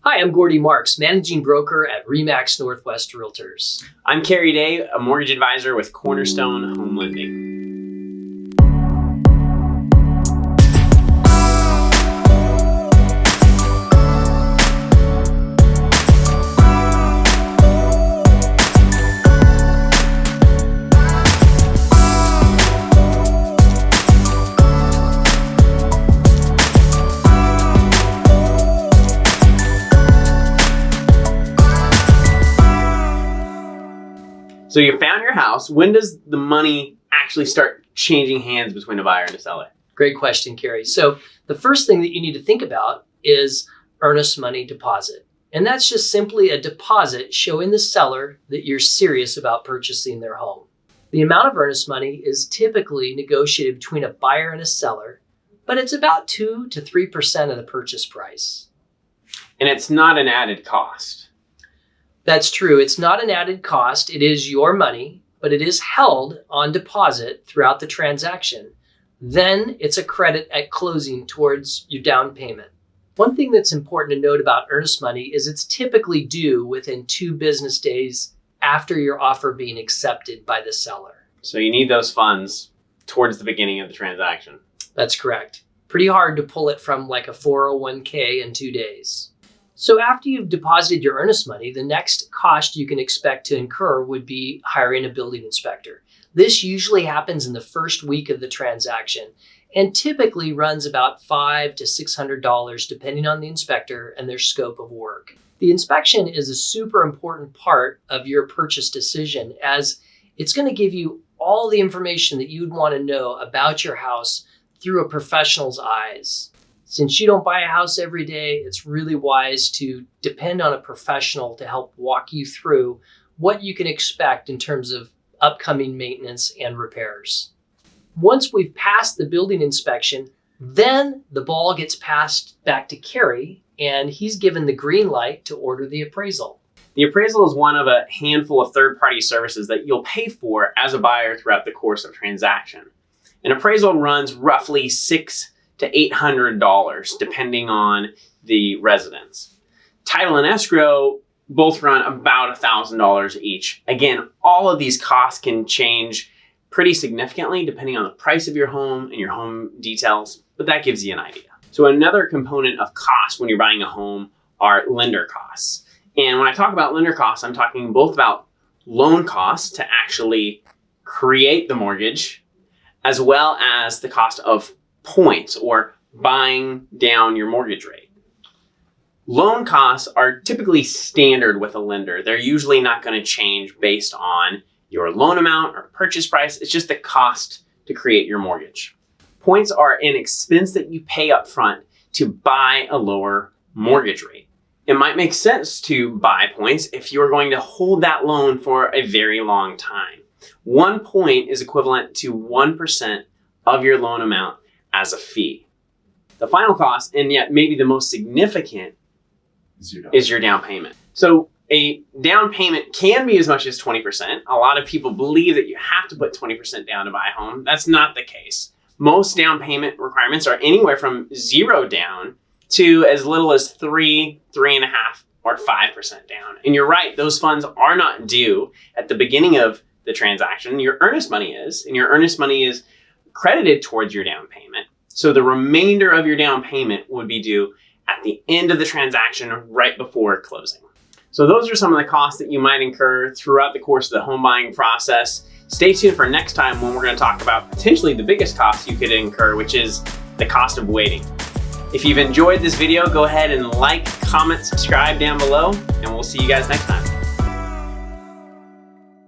Hi, I'm Gordy Marks, Managing Broker at RE/MAX Northwest Realtors. I'm Kerry Day, a mortgage advisor with Cornerstone Home Lending. So you found your house. When does the money actually start changing hands between a buyer and a seller? Great question, Kerry. So the first thing that you need to think about is earnest money deposit. And that's just simply a deposit showing the seller that you're serious about purchasing their home. The amount of earnest money is typically negotiated between a buyer and a seller, but it's about 2 to 3% of the purchase price. And it's not an added cost. That's true. It's not an added cost. It is your money, but it is held on deposit throughout the transaction. Then it's a credit at closing towards your down payment. One thing that's important to note about earnest money is it's typically due within 2 business days after your offer being accepted by the seller. So you need those funds towards the beginning of the transaction. That's correct. Pretty hard to pull it from like a 401k in 2 days. So after you've deposited your earnest money, the next cost you can expect to incur would be hiring a building inspector. This usually happens in the first week of the transaction and typically runs about $500 to $600 depending on the inspector and their scope of work. The inspection is a super important part of your purchase decision as it's going to give you all the information that you'd want to know about your house through a professional's eyes. Since you don't buy a house every day, it's really wise to depend on a professional to help walk you through what you can expect in terms of upcoming maintenance and repairs. Once we've passed the building inspection, then the ball gets passed back to Kerry, and he's given the green light to order the appraisal. The appraisal is one of a handful of third-party services that you'll pay for as a buyer throughout the course of a transaction. An appraisal runs roughly $600 to $800 depending on the residence. Title and escrow both run about $1,000 each. Again, all of these costs can change pretty significantly depending on the price of your home and your home details, but that gives you an idea. So another component of cost when you're buying a home are lender costs. And when I talk about lender costs, I'm talking both about loan costs to actually create the mortgage, as well as the cost of points or buying down your mortgage rate. Loan costs are typically standard with a lender. They're usually not going to change based on your loan amount or purchase price. It's just the cost to create your mortgage. Points are an expense that you pay up front to buy a lower mortgage rate. It might make sense to buy points if you're going to hold that loan for a very long time. 1 point is equivalent to 1% of your loan amount as a fee. The final cost, and yet maybe the most significant, is your down payment. So a down payment can be as much as 20%. A lot of people believe that you have to put 20% down to buy a home. That's not the case. Most down payment requirements are anywhere from 0 down to as little as 3, 3.5, or 5% down. And you're right, those funds are not due at the beginning of the transaction. Your earnest money is, and your earnest money is credited towards your down payment. So the remainder of your down payment would be due at the end of the transaction right before closing. So those are some of the costs that you might incur throughout the course of the home buying process. Stay tuned for next time when we're going to talk about potentially the biggest cost you could incur, which is the cost of waiting. If you've enjoyed this video, go ahead and like, comment, subscribe down below, and we'll see you guys next time.